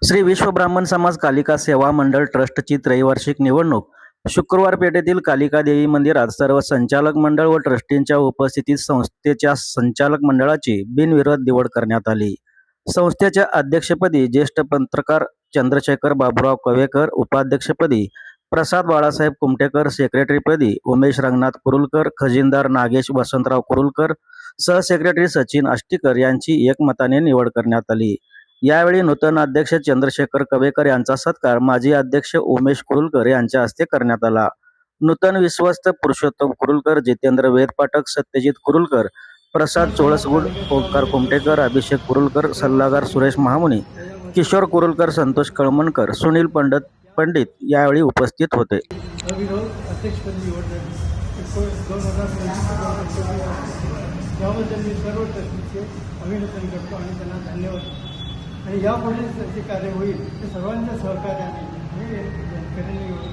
श्री विश्व ब्राह्मण समाज कालिका सेवा मंडळ ट्रस्टची त्रैवार्षिक निवडणूक शुक्रवार पेठेतील कालिका देवी मंदिरात सर्व संचालक मंडळ व ट्रस्टींच्या उपस्थितीत संस्थेच्या संचालक मंडळाची बिनविरोध निवड करण्यात आली। संस्थेच्या अध्यक्षपदी ज्येष्ठ पत्रकार चंद्रशेखर बाबूराव कवेकर, उपाध्यक्षपदी प्रसाद बाळासाहेब कुमटेकर, सेक्रेटरीपदी उमेश रंगनाथ कुरुलकर, खजिनदार नागेश वसंतराव कुरुलकर, सहसेक्रेटरी सचिन आष्टीकर यांची एकमताने निवड करण्यात आली। यावेळी नूतन अध्यक्ष चंद्रशेखर कवेकर यांचा सत्कार माजी अध्यक्ष उमेश कुरुलकर यांच्या हस्ते करण्यात आला। नूतन विश्वस्त पुरुषोत्तम कुरुलकर, जितेंद्र वेदपाठक, सत्यजित कुरुलकर, प्रसाद चोळसगुड, ओंकार कुमटेकर, अभिषेक कुरुलकर, सल्लागार सुरेश महामुनी, किशोर कुरुलकर, संतोष कळमणकर, सुनील पंडित यावेळी उपस्थित होते। त्याबद्दल मी सर्व ट्रस्टीचे अभिनंदन करतो आणि त्यांना धन्यवाद। आणि यापुढे जे कार्य होईल ते सर्वांच्या सहकार्याने हे करेल